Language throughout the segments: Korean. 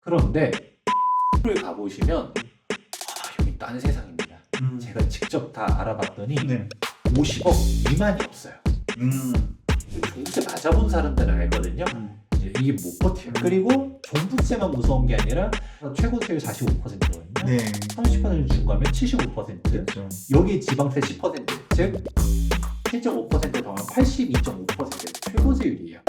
그런데 를 가보시면 여기 딴 세상입니다. 제가 직접 다 알아봤더니 네. 50억 미만이 없어요. 종부세 맞아본 사람들은 알거든요. 이게 못 버텨요. 그리고 종부세만 무서운 게 아니라 최고세율 45%거든요. 네. 30% 중과하면 75%. 그렇죠. 여기 지방세 10%, 즉 7.5% 더하면 82.5% 최고세율이에요.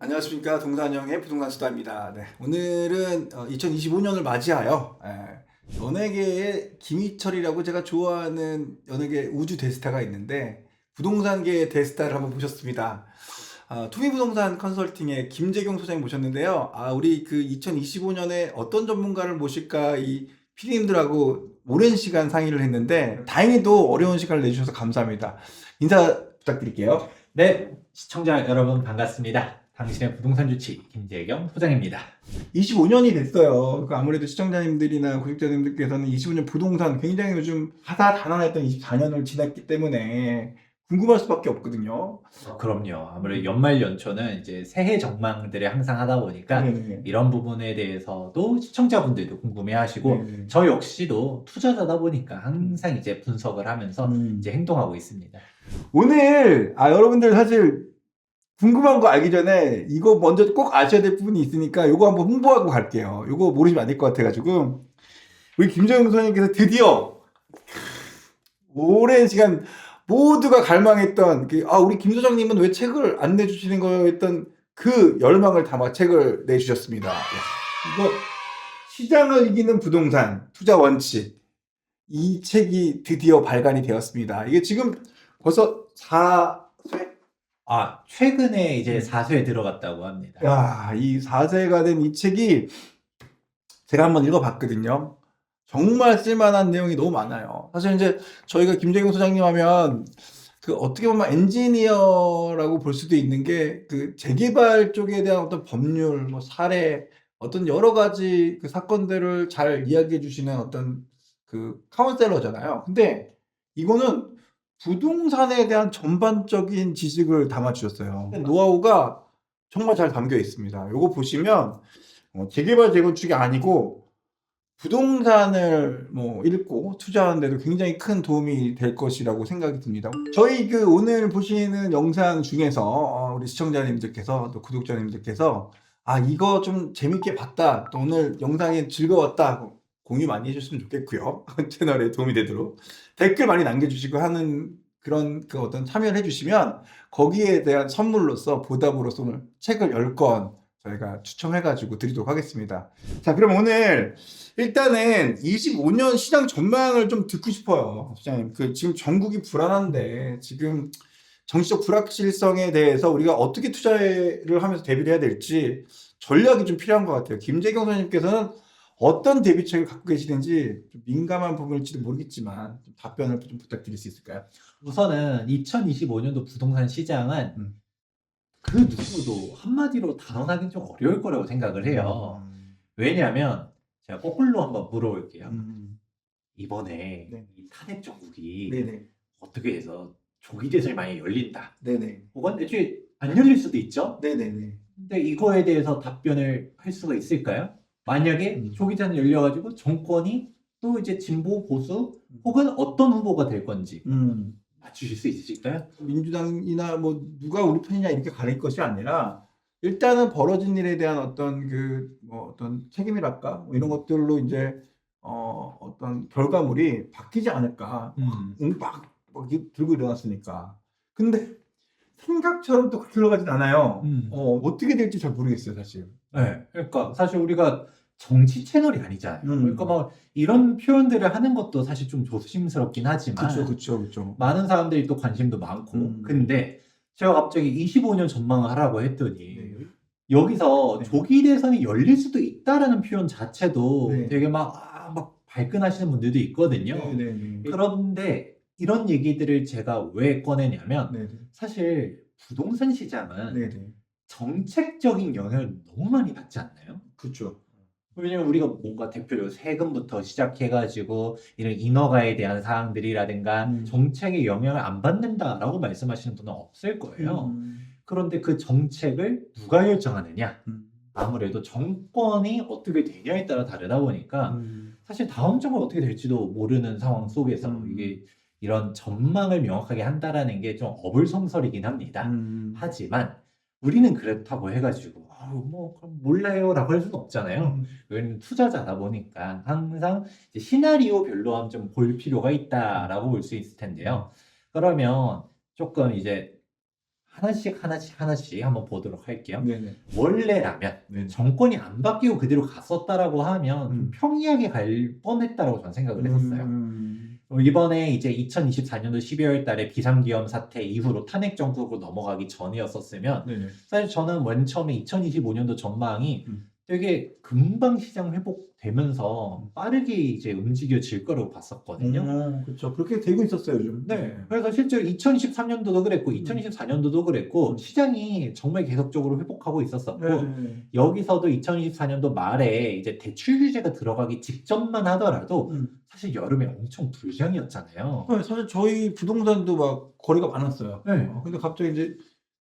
안녕하십니까, 동산형의 부동산 수다입니다. 네. 오늘은 2025년을 맞이하여 연예계의 김희철이라고 제가 좋아하는 연예계 우주 대스타가 있는데 부동산계의 대스타를 한번 모셨습니다. 투미부동산 컨설팅의 김재경 소장님 모셨는데요. 우리 그 2025년에 어떤 전문가를 모실까 이 PD님들하고 오랜 시간 상의를 했는데 다행히도 어려운 시간을 내주셔서 감사합니다. 인사 부탁드릴게요. 네, 시청자 여러분 반갑습니다. 당신의 부동산 주치 김재경 소장입니다. 25년이 됐어요. 아무래도 시청자님들이나 구독자님들께서는 25년 부동산 굉장히 요즘 하다단안했던 24년을 지났기 때문에 궁금할 수밖에 없거든요. 그럼요. 아무래도 연말 연초는 이제 새해 전망들을 항상 하다 보니까 네네. 이런 부분에 대해서도 시청자분들도 궁금해하시고 네네. 저 역시도 투자자다 보니까 항상 이제 분석을 하면서 이제 행동하고 있습니다. 오늘 여러분들 사실 궁금한 거 알기 전에 이거 먼저 꼭 아셔야 될 부분이 있으니까 이거 한번 홍보하고 갈게요. 이거 모르시면 안 될 것 같아가지고 우리 김정은 선생님께서 드디어 오랜 시간 모두가 갈망했던 우리 김 소장님은 왜 책을 안 내주시는 거예요 했던 그 열망을 담아 책을 내주셨습니다. 이거 시장을 이기는 부동산 투자 원칙, 이 책이 드디어 발간이 되었습니다. 이게 지금 벌써 4쇄? 최근에 이제 4쇄에 들어갔다고 합니다. 이 4쇄가 된 이 책이 제가 한번 읽어봤거든요. 정말 쓸만한 내용이 너무 많아요. 사실 이제 저희가 김재경 소장님 하면 어떻게 보면 엔지니어라고 볼 수도 있는 게 재개발 쪽에 대한 어떤 법률, 뭐 사례, 어떤 여러 가지 사건들을 잘 이야기해 주시는 어떤 카운셀러잖아요. 근데 이거는 부동산에 대한 전반적인 지식을 담아 주셨어요. 노하우가 정말 잘 담겨 있습니다. 이거 보시면 재개발 재건축이 아니고 부동산을 읽고 투자하는 데도 굉장히 큰 도움이 될 것이라고 생각이 듭니다. 저희 오늘 보시는 영상 중에서 우리 시청자님들께서 또 구독자님들께서 이거 좀 재밌게 봤다, 또 오늘 영상이 즐거웠다 공유 많이 해주시면 좋겠고요. 채널에 도움이 되도록 댓글 많이 남겨주시고 하는 그런 어떤 참여를 해주시면 거기에 대한 선물로서 보답으로서 오늘 책을 10권 저희가 추첨해가지고 드리도록 하겠습니다. 자, 그럼 오늘 일단은 25년 시장 전망을 좀 듣고 싶어요. 시장님, 지금 전국이 불안한데 지금 정치적 불확실성에 대해서 우리가 어떻게 투자를 하면서 대비를 해야 될지 전략이 좀 필요한 것 같아요. 김재경 선생님께서는 어떤 대비책을 갖고 계시는지 좀 민감한 부분일지도 모르겠지만 좀 답변을 좀 부탁드릴 수 있을까요? 우선은 2025년도 부동산 시장은 그 누구도 한마디로 단언하기는 좀 어려울 거라고 생각을 해요. 왜냐하면 제가 거꾸로 한번 물어볼게요. 이번에 네. 이 탄핵 정국이 네네. 어떻게 해서 조기 대선이 만약에 열린다. 네네. 혹은 애초에 안 열릴 수도 있죠. 네네네. 근데 이거에 대해서 답변을 할 수가 있을까요? 만약에 조기 대선이 열려가지고 정권이 또 이제 진보 보수 혹은 어떤 후보가 될 건지 맞추실 수 있으실까요? 민주당이나 누가 우리 편이냐 이렇게 가릴 것이 아니라 일단은 벌어진 일에 대한 어떤 어떤 책임이랄까 이런 것들로 이제 어떤 결과물이 바뀌지 않을까. 막 들고 일어났으니까. 근데 생각처럼 또 그렇게 흘러가진 않아요. 어떻게 될지 잘 모르겠어요, 사실. 네, 그러니까 사실 우리가 정치 채널이 아니잖아요. 그러니까 이런 표현들을 하는 것도 사실 좀 조심스럽긴 하지만 그렇죠. 많은 사람들이 또 관심도 많고 근데 제가 갑자기 25년 전망을 하라고 했더니 여기서 조기 대선이 열릴 수도 있다라는 표현 자체도 되게 막 발끈하시는 분들도 있거든요. 그런데 이런 얘기들을 제가 왜 꺼내냐면 사실 부동산 시장은 정책적인 영향을 너무 많이 받지 않나요? 그렇죠. 왜냐면 우리가 뭔가 대표적으로 세금부터 시작해가지고 이런 인허가에 대한 사항들이라든가 정책의 영향을 안 받는다라고 말씀하시는 분은 없을 거예요. 그런데 그 정책을 누가 결정하느냐? 아무래도 정권이 어떻게 되냐에 따라 다르다 보니까 사실 다음 정권 어떻게 될지도 모르는 상황 속에서 이게 이런 전망을 명확하게 한다라는 게 좀 어불성설이긴 합니다. 하지만 우리는 그렇다고 해가지고 뭐 그럼 몰라요라고 할 수는 없잖아요. 우리는 투자자다 보니까 항상 이제 시나리오별로 한번 좀 볼 필요가 있다라고 볼 수 있을 텐데요. 그러면 조금 이제 하나씩 한번 보도록 할게요. 네네. 원래라면 네. 정권이 안 바뀌고 그대로 갔었다라고 하면 좀 평이하게 갈 뻔했다라고 저는 생각을 했었어요. 이번에 이제 2024년도 12월 달에 비상기업 사태 이후로 탄핵 정국으로 넘어가기 전이었었으면 네네. 사실 저는 맨 처음에 2025년도 전망이 음. 되게 금방 시장 회복되면서 빠르게 이제 움직여질 거라고 봤었거든요. 그렇죠. 그렇게 되고 있었어요, 요즘. 네. 그래서 실제로 2023년도도 그랬고 2024년도도 그랬고 시장이 정말 계속적으로 회복하고 있었었고 네. 여기서도 2024년도 말에 이제 대출 규제가 들어가기 직전만 하더라도 사실 여름에 엄청 불장이었잖아요. 네, 사실 저희 부동산도 막 거래가 많았어요. 네. 근데 갑자기 이제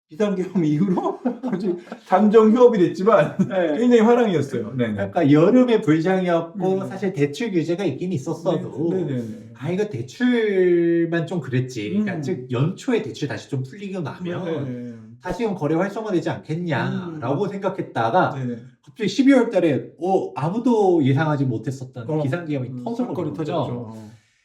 비상계엄 이후로 갑자기 잠정 휴업이 됐지만 네. 굉장히 화랑이었어요. 네네. 그러니까 여름에 불장이었고 사실 대출 규제가 있긴 있었어도 네네네. 이거 대출만 좀 그랬지. 그러니까 즉 연초에 대출 다시 좀 풀리고 나면 다시금 거래 활성화되지 않겠냐라고 생각했다가 네네. 갑자기 12월 달에 아무도 예상하지 못했었던 비상계엄이 사건이 터져버렸죠. 터졌죠.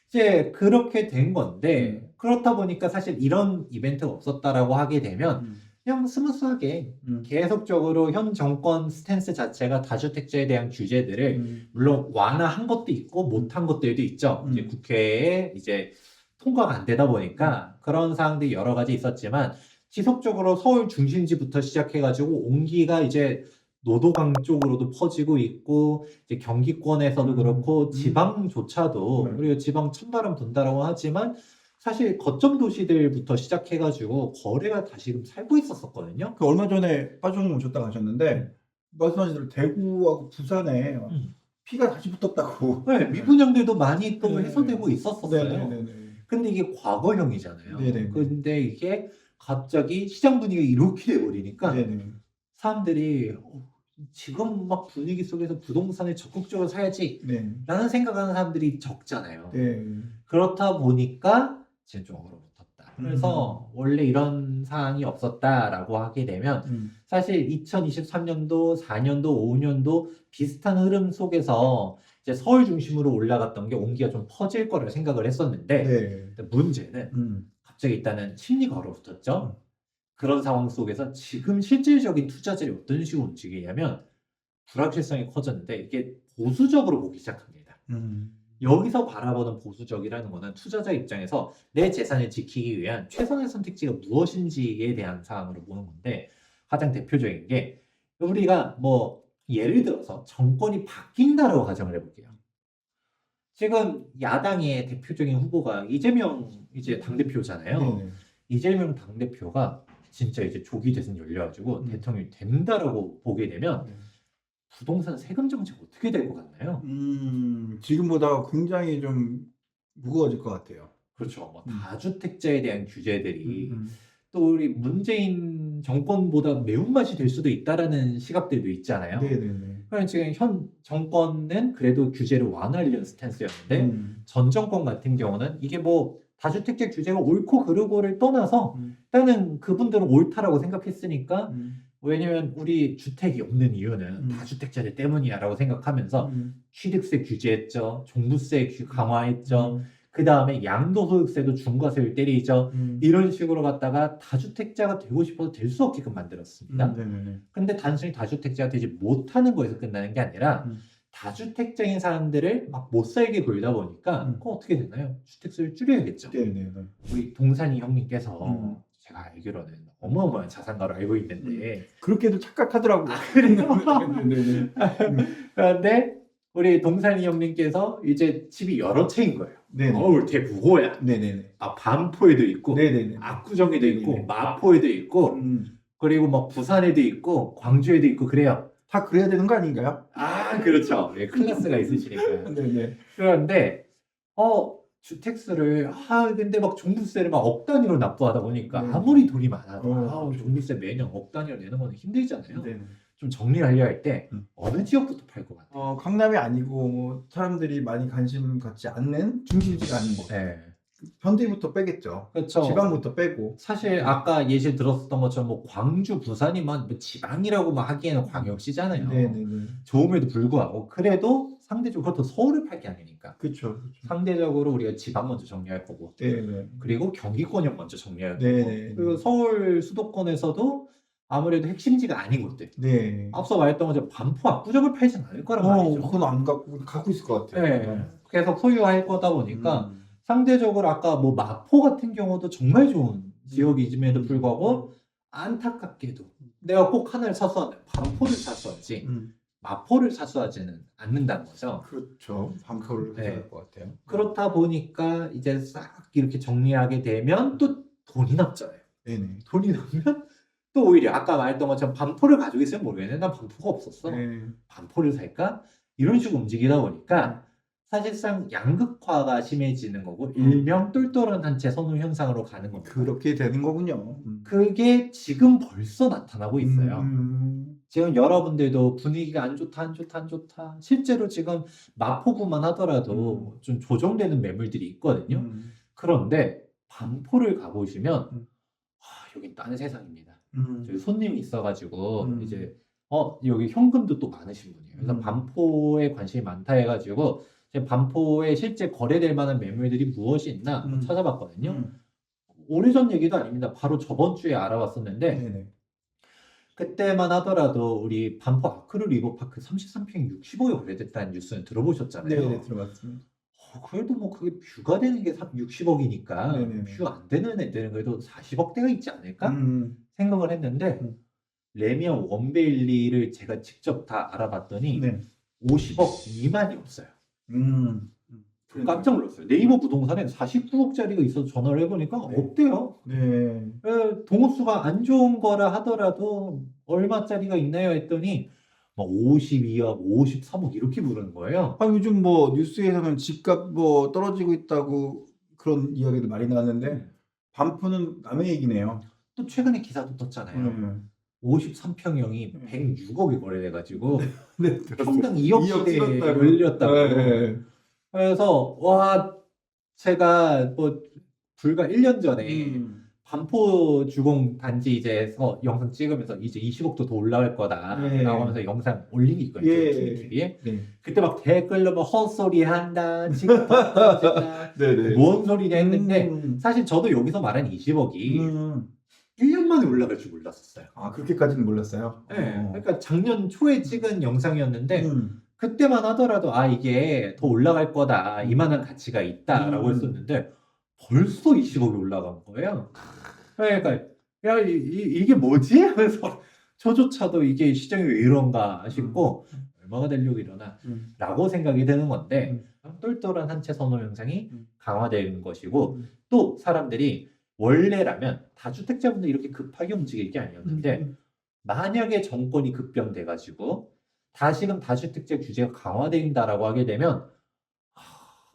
이제 그렇게 된 건데 그렇다 보니까 사실 이런 이벤트가 없었다라고 하게 되면 그냥 스무스하게 계속적으로 현 정권 스탠스 자체가 다주택자에 대한 규제들을 물론 완화한 것도 있고 못한 것들도 있죠. 이제 국회에 이제 통과가 안 되다 보니까 그런 사항들이 여러 가지 있었지만 지속적으로 서울 중심지부터 시작해가지고 온기가 이제 노도강 쪽으로도 퍼지고 있고 이제 경기권에서도 그렇고 지방조차도 그리고 지방 찬바람 분다라고 하지만 사실 거점 도시들부터 시작해가지고 거래가 다시금 살고 있었었거든요. 그 얼마 전에 빠주님 오셨다 가셨는데 말씀하신 대로 대구하고 부산에 피가 다시 붙었다고. 네, 미분양들도 많이 또 네. 해소되고 있었었어요. 네네네. 근데 이게 과거형이잖아요. 네네. 근데 이게 갑자기 시장 분위기가 이렇게 돼버리니까 네네. 사람들이 지금 막 분위기 속에서 부동산을 적극적으로 사야지 네. 라는 생각하는 사람들이 적잖아요. 네. 그렇다 보니까 지금 좀 얼어붙었다. 그래서 원래 이런 사항이 없었다라고 하게 되면 사실 2023년도, 4년도, 5년도 비슷한 흐름 속에서 이제 서울 중심으로 올라갔던 게 온기가 좀 퍼질 거라고 생각을 했었는데 네. 문제는 갑자기 일단은 심리가 얼어붙었죠. 그런 상황 속에서 지금 실질적인 투자들이 어떤 식으로 움직이냐면 불확실성이 커졌는데 이게 보수적으로 보기 시작합니다. 여기서 바라보는 보수적이라는 거는 투자자 입장에서 내 재산을 지키기 위한 최선의 선택지가 무엇인지에 대한 사항으로 보는 건데 가장 대표적인 게 우리가 뭐 예를 들어서 정권이 바뀐다라고 가정을 해볼게요. 지금 야당의 대표적인 후보가 이재명 이제 당대표잖아요. 네네. 이재명 당대표가 진짜 이제 조기 대선 열려가지고 대통령이 된다라고 보게 되면 부동산 세금 정책 어떻게 될 것 같나요? 지금보다 굉장히 좀 무거워질 것 같아요. 그렇죠. 뭐 다주택자에 대한 규제들이 또 우리 문재인 정권보다 매운맛이 될 수도 있다라는 시각들도 있잖아요. 네네네. 그러니까 지금 현 정권은 그래도 규제를 완화하려는 스탠스였는데 전 정권 같은 경우는 이게 뭐 다주택자 규제가 옳고 그르고를 떠나서 일단은 그분들은 옳다라고 생각했으니까 왜냐면 우리 주택이 없는 이유는 다주택자들 때문이야라고 생각하면서 취득세 규제했죠. 종부세 강화했죠. 그 다음에 양도소득세도 중과세율 때리죠. 이런 식으로 갖다가 다주택자가 되고 싶어서 될 수 없게끔 만들었습니다. 근데 단순히 다주택자가 되지 못하는 거에서 끝나는 게 아니라 다주택자인 사람들을 막 못 살게 굴다 보니까 그럼 어떻게 되나요? 주택수를 줄여야겠죠. 네네네. 우리 동산이 형님께서 제가 알기로는 어마어마한 자산가로 알고 있는데 그렇게도 착각하더라고요. 그래요? 네네네. 그런데 우리 동산이 형님께서 이제 집이 여러 채인 거예요. 네네. 어우 대부호야. 네네네. 반포에도 있고 네네네. 압구정에도 네네네. 있고 마포에도 있고 그리고 뭐 부산에도 있고 광주에도 있고 그래요. 다 그래야 되는 거 아닌가요? 그렇죠. 예, 클래스가 있으시니까. 네네. 그런데 주택수를 근데 막 종부세를 막 억 단위로 납부하다 보니까 네. 아무리 돈이 많아도 그렇죠. 종부세 매년 억 단위로 내는 건 힘들잖아요. 네네. 좀 정리하려 할 때 음. 어느 지역부터 팔 것 같아요? 강남이 아니고 사람들이 많이 관심 갖지 않는 중심지가 아닌 곳. 네. 현대부터 빼겠죠. 그렇죠. 지방부터 빼고. 사실 아까 예시 들었었던 것처럼 뭐 광주, 부산이면 뭐 지방이라고 막 하기에는 광역시잖아요. 네네네. 좋음에도 불구하고 그래도 상대적으로 그것도 서울을 팔 게 아니니까 그렇죠. 상대적으로 우리가 지방 먼저 정리할 거고 네네. 그리고 경기권역 먼저 정리할 거고 네네. 그리고 서울 수도권에서도 아무래도 핵심지가 아닌 곳들 네. 앞서 말했던 것처럼 반포 압구정을 팔진 않을 거란 말이죠. 그건 안 갖고 있을 것 같아요. 네. 계속 소유할 거다 보니까 음. 상대적으로 아까 뭐 마포 같은 경우도 정말 좋은 지역임에도 불구하고 안타깝게도 내가 꼭 하나를 사수하는 반포를 사수하지 마포를 사수하지는 않는다는 거죠. 그렇죠. 반표를 네. 해야 될 것 같아요. 그렇다 보니까 이제 싹 이렇게 정리하게 되면 또 돈이 남잖아요. 네네. 돈이 나면 또 오히려 아까 말했던 것처럼 반포를 가지고 있으면 모르겠는데 난 반포가 없었어. 네. 반포를 살까? 이런 식으로 움직이다 보니까 사실상 양극화가 심해지는 거고 일명 똘똘한 한채 선호 현상으로 가는 겁니다. 그렇게 되는 거군요. 그게 지금 벌써 나타나고 있어요. 음. 지금 여러분들도 분위기가 안 좋다, 안 좋다, 안 좋다. 실제로 지금 마포구만 하더라도 좀 조정되는 매물들이 있거든요. 그런데 반포를 가보시면 여긴 딴 세상입니다. 저희 손님이 있어가지고 이제 여기 현금도 또 많으신 분이에요. 그래서 반포에 관심이 많다 해가지고 제가 반포에 실제 거래될 만한 매물들이 무엇이 있나 한번 찾아봤거든요. 오래전 얘기도 아닙니다. 바로 저번 주에 알아봤었는데 네네. 그때만 하더라도 우리 반포 아크릴 리버파크 33평 60억에 거래됐다는 뉴스는 들어보셨잖아요. 네, 들어봤습니다. 그래도 뭐 그게 뷰가 되는 게 60억이니까 네네네. 뷰 안 되는 애들은 그래도 40억대가 있지 않을까 음. 생각을 했는데 레미안 원베일리를 제가 직접 다 알아봤더니 네. 50억 미만이 없어요. 깜짝 놀랐어요. 네이버 부동산에 49억짜리가 있어서 전화를 해보니까 네. 없대요. 네. 동호수가 안 좋은 거라 하더라도 얼마짜리가 있나요 했더니 막 52억, 53억 이렇게 부르는 거예요. 요즘 뭐 뉴스에서는 집값 뭐 떨어지고 있다고 그런 이야기도 많이 나왔는데 반포는 남의 얘기네요. 또 최근에 기사도 떴잖아요. 53평형이 106억에 거래돼가지고 네, 평당 2억씩에 찍었다고. 열렸다고. 네. 그래서 와 제가 뭐 불과 1년 전에 반포 주공 단지에서 영상 찍으면서 이제 20억도 더 올라갈 거다라고 네. 하면서 영상 올린 게 있거든요. 예. TV에. 네. 그때 막 댓글로 뭐 헛소리 한다, 지금 떨어진다, 네네. 뭔 소리냐 했는데 사실 저도 여기서 말한 20억이 1년 만에 올라갈 줄 몰랐었어요. 그렇게까지는 몰랐어요. 네. 그러니까 작년 초에 찍은 영상이었는데 음. 그때만 하더라도 이게 더 올라갈 거다, 이만한 가치가 있다라고 했었는데 벌써 20억이 올라간 거예요. 그러니까 야 이게 뭐지? 하면서 저조차도 이게 시장이 왜 이런가 싶고 얼마가 되려고 이러나 라고 생각이 드는 건데 똘똘한 한채 선호 현상이 강화되는 것이고 또 사람들이 원래라면 다주택자분들이 이렇게 급하게 움직일 게 아니었는데 만약에 정권이 급변돼가지고 다시금 다주택자 규제가 강화된다라고 하게 되면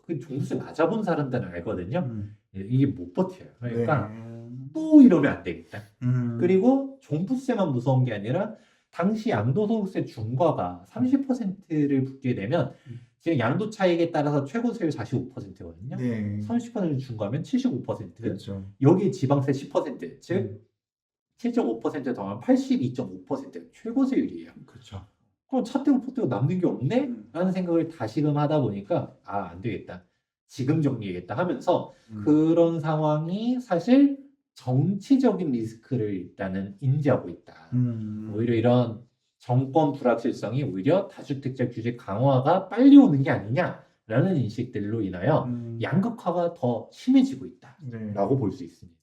그 종부세 맞아본 사람들은 알거든요. 이게 못 버텨요. 그러니까 또 이러면 안 되겠다. 그리고 종부세만 무서운 게 아니라 당시 양도소득세 중과가 30%를 붙게 되면 지금 양도 차익에 따라서 최고세율 45%거든요. 네. 30% 중과하면 75%. 그렇죠. 여기 지방세 10%, 즉 7.5% 더하면 82.5% 최고세율이에요. 그렇죠. 그럼 차떼고 포떼고 남는 게 없네? 라는 생각을 다시금 하다 보니까 안 되겠다. 지금 정리해야겠다 하면서 그런 상황이 사실 정치적인 리스크를 일단은 인지하고 있다. 오히려 이런 정권 불확실성이 오히려 다주택자 규제 강화가 빨리 오는 게 아니냐라는 인식들로 인하여 양극화가 더 심해지고 있다라고 볼 수 있습니다.